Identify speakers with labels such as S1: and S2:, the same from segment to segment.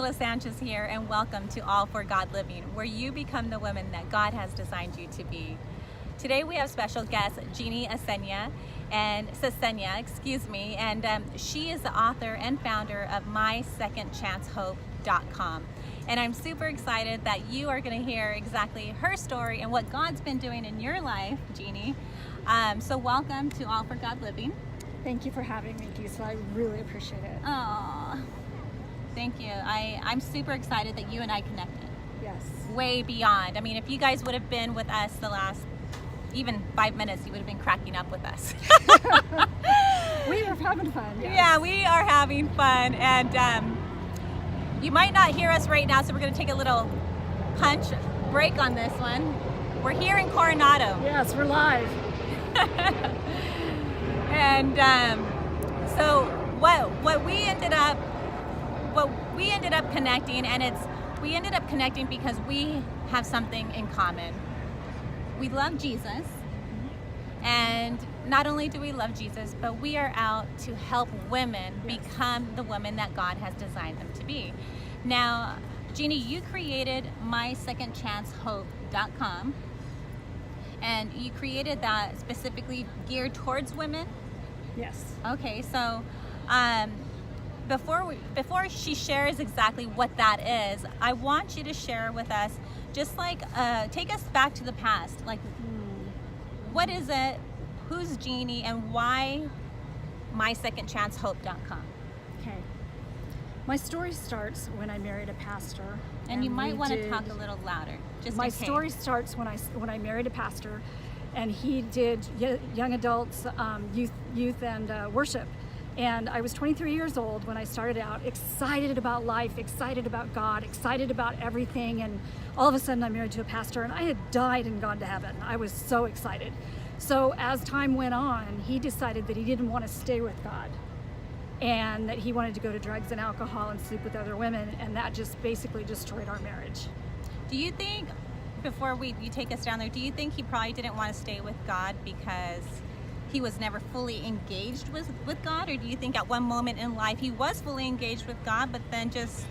S1: Angela Sanchez here, and welcome to All for God Living, where you become the woman that God has designed you to be. Today we have special guest Jeannie Cesenia, and she is the author and founder of MySecondChanceHope.com. And I'm super excited that you are going to hear exactly her story and what God's been doing in your life, Jeannie. So welcome to All for God Living.
S2: Thank you for having me, Lisa. I really appreciate it.
S1: Oh, thank you. I'm super excited that you and I connected.
S2: Yes.
S1: Way beyond. I mean, if you guys would have been with us the last even 5 minutes, you would have been cracking up with us.
S2: We were having fun. Yes.
S1: Yeah, we are having fun. And you might not hear us right now, so we're going to take a little punch break on this one. We're here in Coronado.
S2: Yes, we're live.
S1: And so what we ended up connecting, and we ended up connecting because we have something in common. We love Jesus, and not only do we love Jesus, but we are out to help women become the women that God has designed them to be. Now, Jeannie, you created MySecondChanceHope.com, and you created that specifically geared towards women.
S2: Yes.
S1: Okay, so before she shares exactly what that is, I want you to share with us, just like take us back to the past. Like, what is it? Who's Jeannie, and why MySecondChanceHope.com?
S2: Okay. My story starts when I married a pastor.
S1: And you might want to talk a little louder. Just
S2: my story starts when I married a pastor, and he did young adults, youth and worship. And I was 23 years old when I started out, excited about life, excited about God, excited about everything. And all of a sudden I'm married to a pastor, and I had died and gone to heaven. I was so excited. So as time went on, he decided that he didn't want to stay with God, and that he wanted to go to drugs and alcohol and sleep with other women. And that just basically destroyed our marriage.
S1: Do you think, before you take us down there, do you think he probably didn't want to stay with God because he was never fully engaged with God? Or do you think at one moment in life he was fully engaged with God, but then just,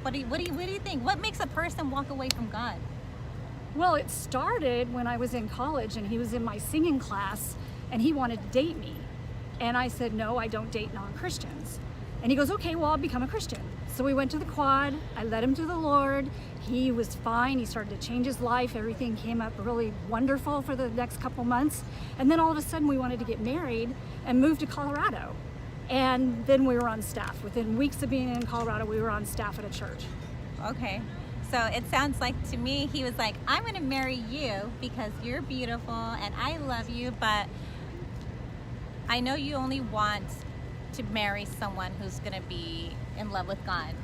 S1: what do you think? What makes a person walk away from God?
S2: Well, it started when I was in college, and he was in my singing class, and he wanted to date me. And I said, no, I don't date non-Christians. And he goes, okay, well, I'll become a Christian. So we went to the quad. I led him to the Lord. He was fine. He started to change his life. Everything came up really wonderful for the next couple months. And then all of a sudden we wanted to get married and move to Colorado. And then we were on staff. Within weeks of being in Colorado, we were on staff at a church.
S1: Okay. So it sounds like to me, he was like, I'm going to marry you because you're beautiful and I love you, but I know you only want to marry someone who's going to be in love with God.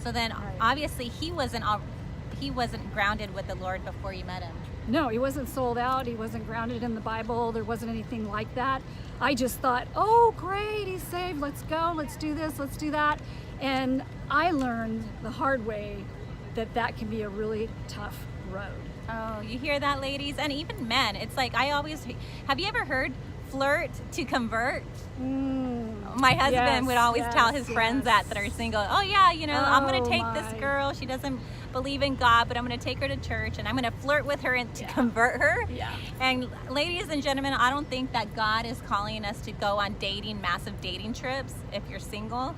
S1: So then obviously he wasn't grounded with the Lord before you met him.
S2: No, he wasn't sold out. He wasn't grounded in the Bible. There wasn't anything like that. I just thought, oh, great, he's saved. Let's go. Let's do this. Let's do that. And I learned the hard way that can be a really tough road.
S1: Oh, you hear that, ladies? And even men. It's like, have you ever heard flirt to convert? My husband would always tell his friends that are single, oh yeah, I'm going to take this girl. She doesn't believe in God, but I'm going to take her to church, and I'm going to flirt with her and to convert her. Yeah. And ladies and gentlemen, I don't think that God is calling us to go on massive dating trips if you're single,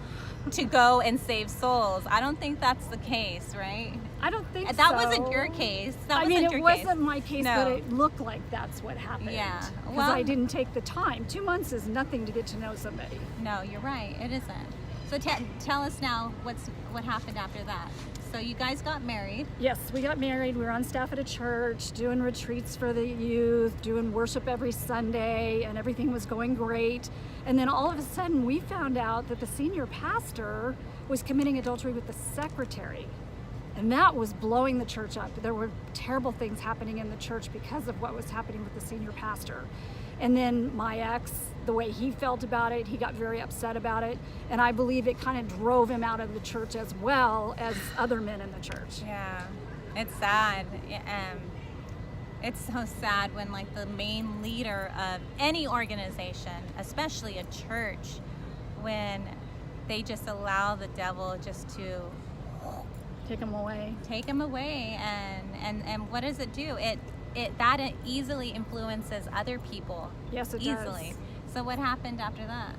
S1: to go and save souls. I don't think that's the case, right?
S2: I don't think
S1: that wasn't your case.
S2: It wasn't my case, but it looked like that's what happened.
S1: Yeah.
S2: Because I didn't take the time. 2 months is nothing to get to know somebody.
S1: No, you're right. It isn't. So tell us now what happened after that. So you guys got married.
S2: Yes, we got married. We were on staff at a church, doing retreats for the youth, doing worship every Sunday, and everything was going great. And then all of a sudden we found out that the senior pastor was committing adultery with the secretary. And that was blowing the church up. There were terrible things happening in the church because of what was happening with the senior pastor. And then my ex, the way he felt about it, he got very upset about it. And I believe it kind of drove him out of the church as well as other men in the church.
S1: Yeah, it's sad. It's so sad when like the main leader of any organization, especially a church, when they just allow the devil just to
S2: Take them away.
S1: Take them away, and what does it do? It easily influences other people.
S2: Yes, it
S1: easily.
S2: does.
S1: So what happened after that?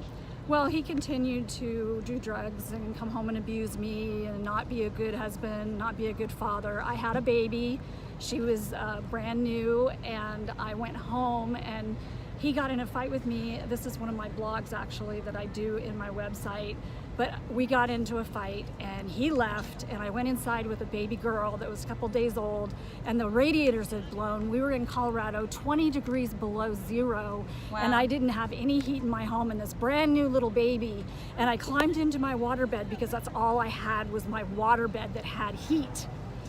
S2: Well, he continued to do drugs and come home and abuse me and not be a good husband, not be a good father. I had a baby. She was brand new, and I went home and he got in a fight with me. This is one of my blogs actually that I do in my website. But we got into a fight and he left, and I went inside with a baby girl that was a couple days old, and the radiators had blown. We were in Colorado, 20 degrees below zero.
S1: Wow.
S2: And I didn't have any heat in my home, and this brand new little baby. And I climbed into my waterbed because that's all I had was my waterbed that had heat.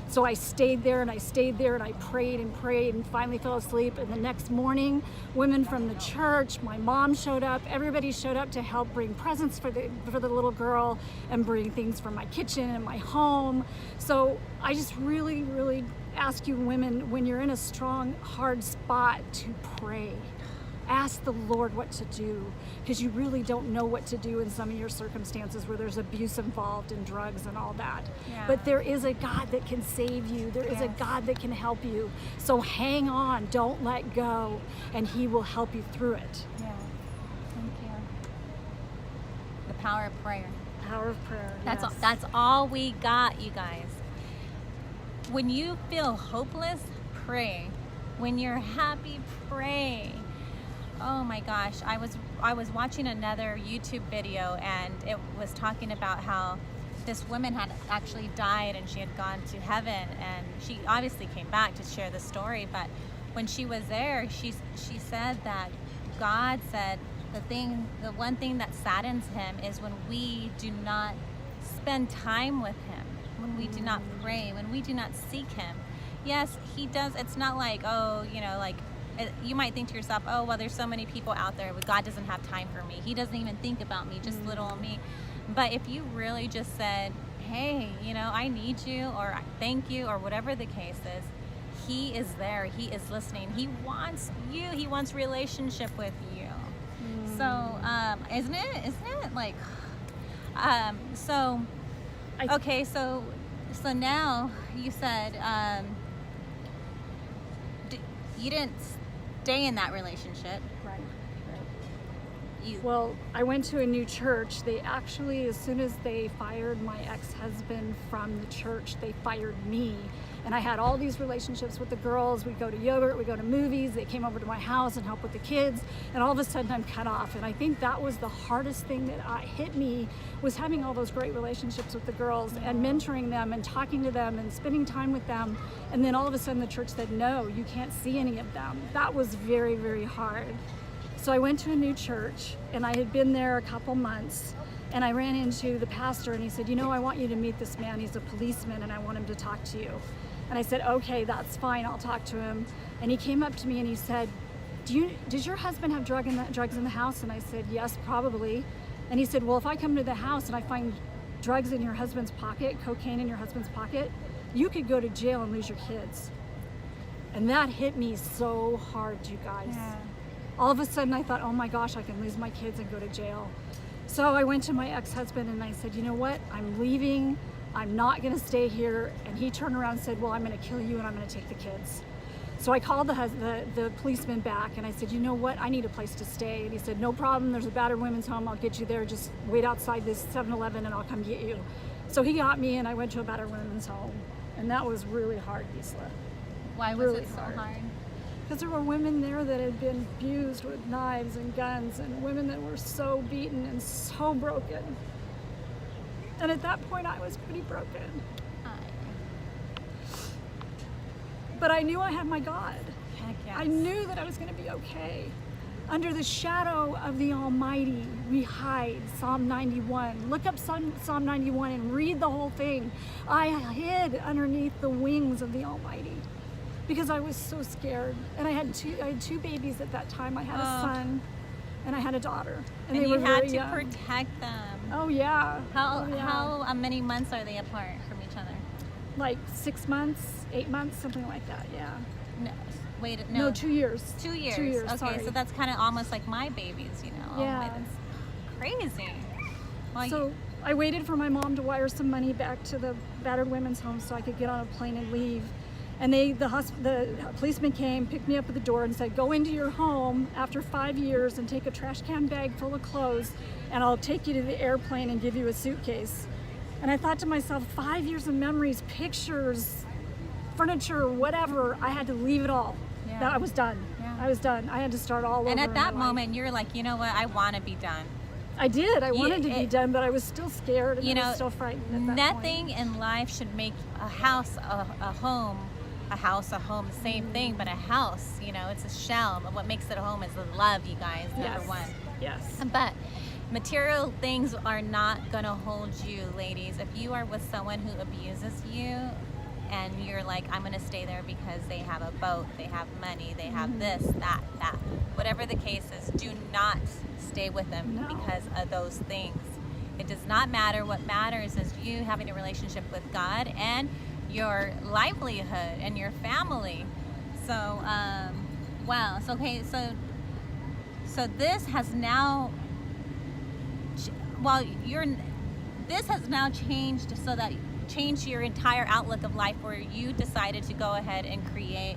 S2: So I stayed there and I stayed there and I prayed and finally fell asleep. And the next morning, women from the church, my mom showed up, everybody showed up to help bring presents for the little girl and bring things from my kitchen and my home. So I just really, really ask you women, when you're in a strong, hard spot, to pray. Ask the Lord what to do, because you really don't know what to do in some of your circumstances where there's abuse involved and drugs and all that.
S1: Yeah.
S2: But there is a God that can save you. There is a God that can help you. So hang on, don't let go, and he will help you through it.
S1: Yeah. Thank you. The power of prayer.
S2: Power of prayer.
S1: That's all we got, you guys. When you feel hopeless, pray. When you're happy, pray. Oh my gosh, I was watching another YouTube video, and it was talking about how this woman had actually died and she had gone to heaven, and she obviously came back to share the story. But when she was there, she said that God said the one thing that saddens him is when we do not spend time with him, when we do not pray, when we do not seek him. Yes, he does. It's not like, you might think to yourself, oh, well, there's so many people out there, but God doesn't have time for me. He doesn't even think about me, just little me. But if you really just said, hey, I need you, or thank you, or whatever the case is, he is there. He is listening. He wants you. He wants relationship with you. So, isn't it like, so now you said, you didn't stay in that relationship.
S2: Right. Well, I went to a new church. They actually, as soon as they fired my ex-husband from the church, they fired me. And I had all these relationships with the girls. We'd go to yogurt, we'd go to movies. They came over to my house and helped with the kids. And all of a sudden I'm cut off. And I think that was the hardest thing that hit me, was having all those great relationships with the girls and mentoring them and talking to them and spending time with them. And then all of a sudden the church said, no, you can't see any of them. That was very, very hard. So I went to a new church, and I had been there a couple months, and I ran into the pastor, and he said, I want you to meet this man. He's a policeman, and I want him to talk to you. And I said, okay, that's fine, I'll talk to him. And he came up to me and he said, does your husband have drugs in the house? And I said, yes, probably. And he said, well, if I come to the house and I find drugs in your husband's pocket, cocaine in your husband's pocket, you could go to jail and lose your kids. And that hit me so hard, you guys.
S1: Yeah.
S2: All of a sudden I thought, oh my gosh, I can lose my kids and go to jail. So I went to my ex-husband and I said, you know what, I'm leaving. I'm not gonna stay here. And he turned around and said, well, I'm gonna kill you and I'm gonna take the kids. So I called the policeman back and I said, you know what, I need a place to stay. And he said, no problem, there's a battered women's home, I'll get you there, just wait outside this 7-Eleven and I'll come get you. So he got me and I went to a battered women's home. And that was really hard, Gisela.
S1: Why was it so hard?
S2: Because there were women there that had been abused with knives and guns, and women that were so beaten and so broken. And at that point, I was pretty broken. But I knew I had my God.
S1: Heck yes.
S2: I knew that I was going to be okay. Under the shadow of the Almighty, we hide. Psalm 91. Look up Psalm 91 and read the whole thing. I hid underneath the wings of the Almighty, because I was so scared. And I had two babies at that time. I had a son and I had a daughter.
S1: And
S2: they
S1: you
S2: were
S1: had
S2: very
S1: to
S2: young.
S1: protect them.
S2: Oh yeah.
S1: How many months are they apart from each other?
S2: Like 6 months, 8 months, something like that, yeah.
S1: No, wait,
S2: No, 2 years.
S1: 2 years.
S2: 2 years,
S1: okay,
S2: sorry.
S1: so that's kind of almost like my babies,
S2: Yeah.
S1: Oh, that's crazy. Well,
S2: So I waited for my mom to wire some money back to the battered women's home so I could get on a plane and leave. And the policeman came, picked me up at the door and said, go into your home after 5 years and take a trash can bag full of clothes, and I'll take you to the airplane and give you a suitcase. And I thought to myself, 5 years of memories, pictures, furniture, whatever, I had to leave it all.
S1: Yeah.
S2: I was done.
S1: Yeah.
S2: I was done. I had to start all over.
S1: And at that
S2: in my
S1: moment, you're like, you know what? I want to be done.
S2: I did. I wanted to be done, but I was still scared and I was still frightened at that
S1: nothing
S2: point.
S1: in life should make a house a home. A house, a home, same thing, but a house, you know, it's a shell. But what makes it a home is the love, you guys, number one.
S2: Yes.
S1: But material things are not going to hold you, ladies. If you are with someone who abuses you and you're like, I'm going to stay there because they have a boat, they have money, they have this, that, whatever the case is, do not stay with them because of those things. It does not matter. What matters is you having a relationship with God and your livelihood and your family. So wow. So okay, so this has now this has now changed your entire outlook of life, where you decided to go ahead and create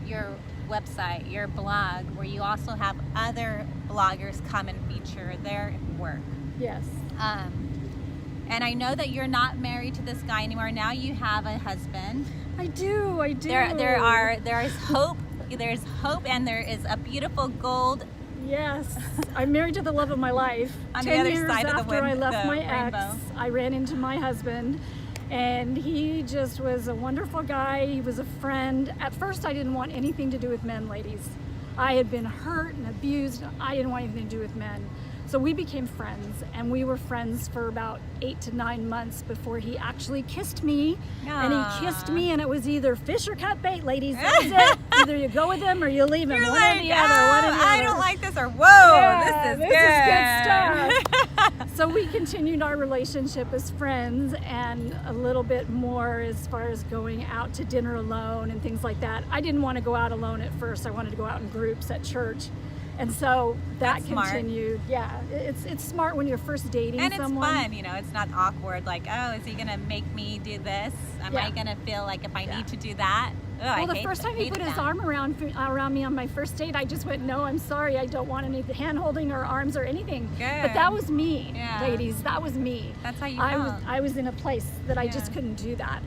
S1: your website, your blog, where you also have other bloggers come and feature their work.
S2: Yes.
S1: And I know that you're not married to this guy anymore. Now you have a husband.
S2: I do.
S1: There is hope. There's hope, and there is a beautiful gold.
S2: Yes. I'm married to the love of my life.
S1: On
S2: 10
S1: the other
S2: years
S1: side of
S2: after I left my
S1: rainbow.
S2: ex, I ran into my husband, and he just was a wonderful guy. He was a friend. At first, I didn't want anything to do with men, ladies. I had been hurt and abused. I didn't want anything to do with men. So we became friends, and we were friends for about 8 to 9 months before he actually kissed me. And he kissed me, and it was either fish or cut bait, ladies. That was it. Either you go with him or you leave him.
S1: You're
S2: One
S1: like,
S2: or the other. One or the other.
S1: I don't like this, or whoa,
S2: Yeah,
S1: this is
S2: good stuff. So we continued our relationship as friends, and a little bit more as far as going out to dinner alone and things like that. I didn't want to go out alone at first. I wanted to go out in groups at church. And so that continued. Yeah, it's smart when you're first dating someone.
S1: And it's fun, you know, it's not awkward, like, oh, is he going to make me do this? Am I going to feel like if I need to do that? Oh,
S2: well, the first time he put his arm around me on my first date, I just went, no, I'm sorry, I don't want any hand holding or arms or anything.
S1: Good.
S2: But that was me, ladies, that was me.
S1: That's how you felt.
S2: I was in a place that I just couldn't do that.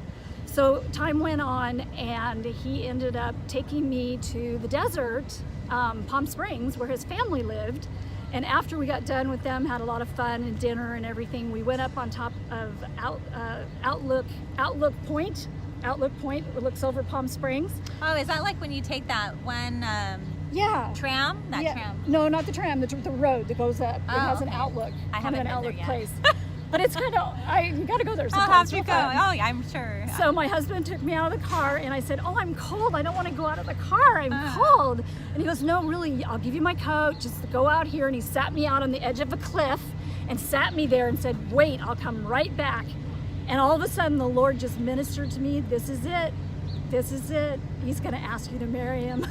S2: So time went on, and he ended up taking me to the desert, Palm Springs, where his family lived. And after we got done with them, had a lot of fun and dinner and everything, we went up on top of Outlook Point. Outlook Point, it looks over Palm Springs.
S1: Oh, is that like when you take that one tram? Tram?
S2: No, not the tram, the road that goes up. It has an outlook.
S1: I haven't
S2: an
S1: been
S2: outlook
S1: there yet.
S2: place. But it's kind of, you got to go there
S1: I'll
S2: sometimes.
S1: have to go. Oh, yeah, I'm sure.
S2: So my husband took me out of the car, and I said, oh, I'm cold. I don't want to go out of the car. I'm cold. And he goes, no, really, I'll give you my coat. Just go out here. And he sat me out on the edge of a cliff and sat me there and said, wait, I'll come right back. And all of a sudden, the Lord just ministered to me. This is it. This is it. He's going to ask you to marry him.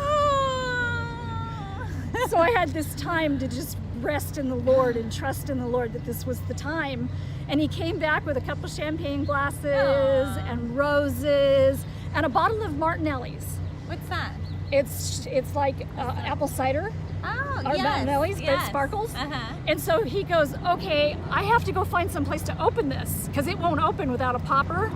S2: So I had this time to just rest in the Lord and trust in the Lord that this was the time. And he came back with a couple champagne glasses and roses and a bottle of Martinelli's.
S1: What's that?
S2: It's like apple cider.
S1: Oh,
S2: or Martinelli's, but it sparkles. And so he goes, okay, I have to go find some place to open this because it won't open without a popper,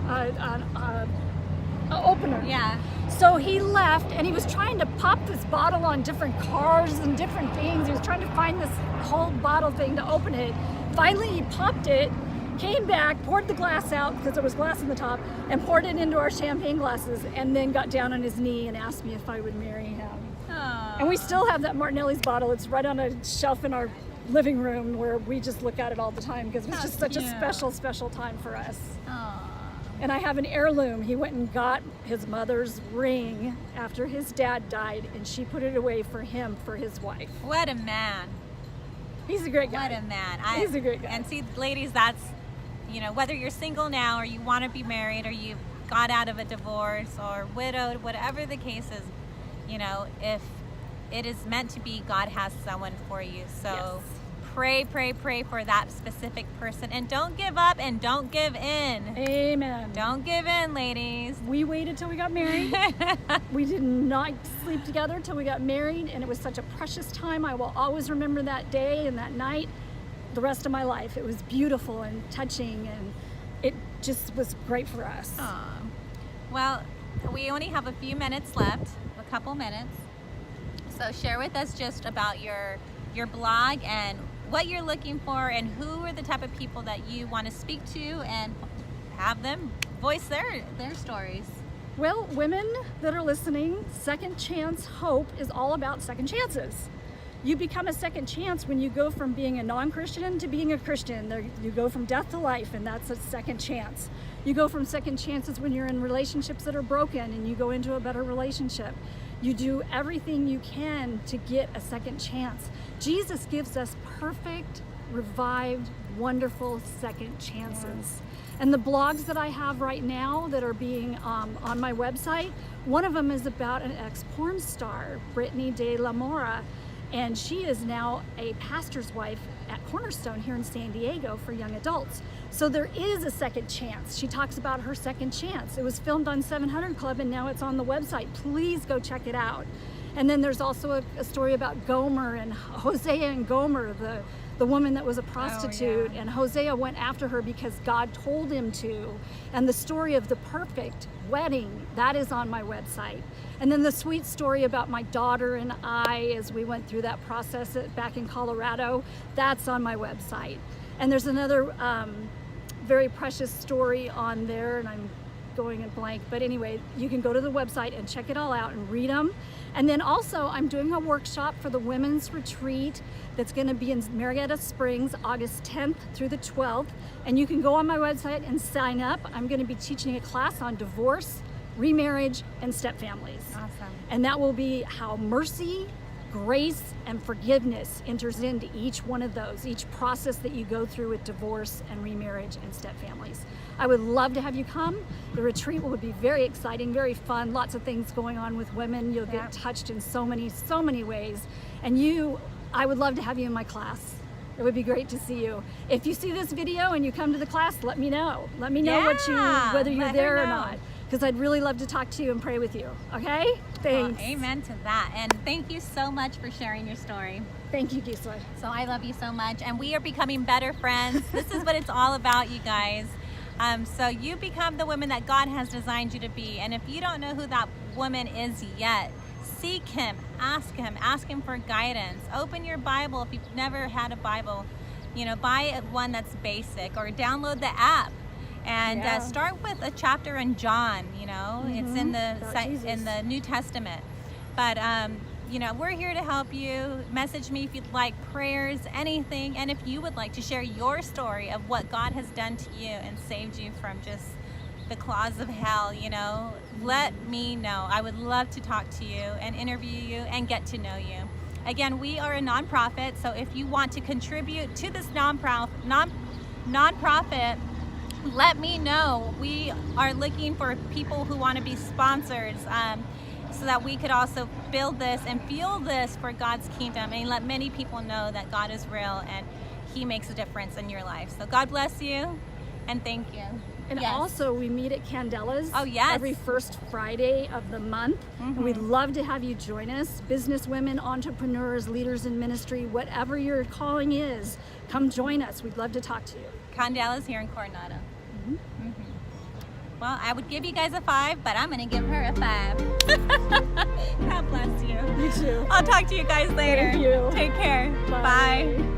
S2: opener.
S1: Yeah.
S2: So he left, and he was trying to pop this bottle on different cars and different things. He was trying to find this whole bottle thing to open it. Finally, he popped it, came back, poured the glass out because there was glass in the top, and poured it into our champagne glasses, and then got down on his knee and asked me if I would marry him.
S1: Aww.
S2: And we still have that Martinelli's bottle. It's right on a shelf in our living room where we just look at it all the time because it was just such a special, special time for us.
S1: Aww.
S2: And I have an heirloom. He went and got his mother's ring after his dad died, and she put it away for him, for his wife.
S1: What a man.
S2: He's a great guy.
S1: What a man.
S2: He's a great guy.
S1: And see, ladies, that's, you know, whether you're single now or you want to be married or you got out of a divorce or widowed, whatever the case is, you know, if it is meant to be, God has someone for you. So pray for that specific person, and don't give up and don't give in.
S2: Amen.
S1: Don't give in, ladies.
S2: We waited till we got married. We did not sleep together till we got married, and it was such a precious time. I will always remember that day and that night the rest of my life. It was beautiful and touching, and it just was great for us.
S1: Aww. Well, we only have a few minutes left, a couple minutes. So share with us just about your blog and what you're looking for, and who are the type of people that you want to speak to and have them voice their stories.
S2: Well, women that are listening, Second Chance Hope is all about second chances. You become a second chance when you go from being a non-Christian to being a Christian. You go from death to life, and that's a second chance. You go from second chances when you're in relationships that are broken and you go into a better relationship. You do everything you can to get a second chance. Jesus gives us perfect, revived, wonderful second chances. Yes. And the blogs that I have right now that are being on my website, one of them is about an ex-porn star, Brittany De La Mora, and she is now a pastor's wife at Cornerstone here in San Diego for young adults. So there is a second chance. She talks about her second chance. It was filmed on 700 Club, and now it's on the website. Please go check it out. And then there's also a story about Gomer and Hosea and Gomer, the woman that was a prostitute. Oh, yeah. And Hosea went after her because God told him to. And the story of the perfect wedding, that is on my website. And then the sweet story about my daughter and I as we went through that process back in Colorado, that's on my website. And there's another very precious story on there, and I'm going in blank, but anyway, you can go to the website and check it all out and read them. And then also I'm doing a workshop for the women's retreat that's going to be in Marietta Springs, August 10th through the 12th, and you can go on my website and sign up. I'm going to be teaching a class on divorce, remarriage, and stepfamilies. Awesome. And that will be how mercy, grace, and forgiveness enters into each one of those, each process that you go through with divorce and remarriage and stepfamilies. I would love to have you come. The retreat will be very exciting, very fun, lots of things going on with women. You'll get touched in so many ways. And I would love to have you in my class. It would be great to see you. If you see this video and you come to the class, let me know. Let me know whether you're there or not, because I'd really love to talk to you and pray with you. Okay? Thanks.
S1: Well, amen to that. And thank you so much for sharing your story.
S2: Thank you, Gisela.
S1: So I love you so much, and we are becoming better friends. This is what it's all about, you guys. So you become the woman that God has designed you to be. And if you don't know who that woman is yet, seek him, ask him for guidance. Open your Bible. If you've never had a Bible, buy one that's basic, or download the app and start with a chapter in John. It's in the New Testament. But we're here to help you. Message me if you'd like prayers, anything, and if you would like to share your story of what God has done to you and saved you from just the claws of hell, let me know. I would love to talk to you and interview you and get to know you. Again, we are a nonprofit, so if you want to contribute to this nonprofit, let me know. We are looking for people who want to be sponsors, so that we could also build this and fuel this for God's kingdom, and let many people know that God is real and he makes a difference in your life. So God bless you, and thank you.
S2: And also we meet at Candela's every first Friday of the month. And we'd love to have you join us. Business women, entrepreneurs, leaders in ministry, whatever your calling is, come join us. We'd love to talk to you.
S1: Candela's here in Coronado. Well, I would give you guys a 5, but I'm going to give her a 5. God bless you.
S2: You too.
S1: I'll talk to you guys later.
S2: Thank you.
S1: Take care. Bye.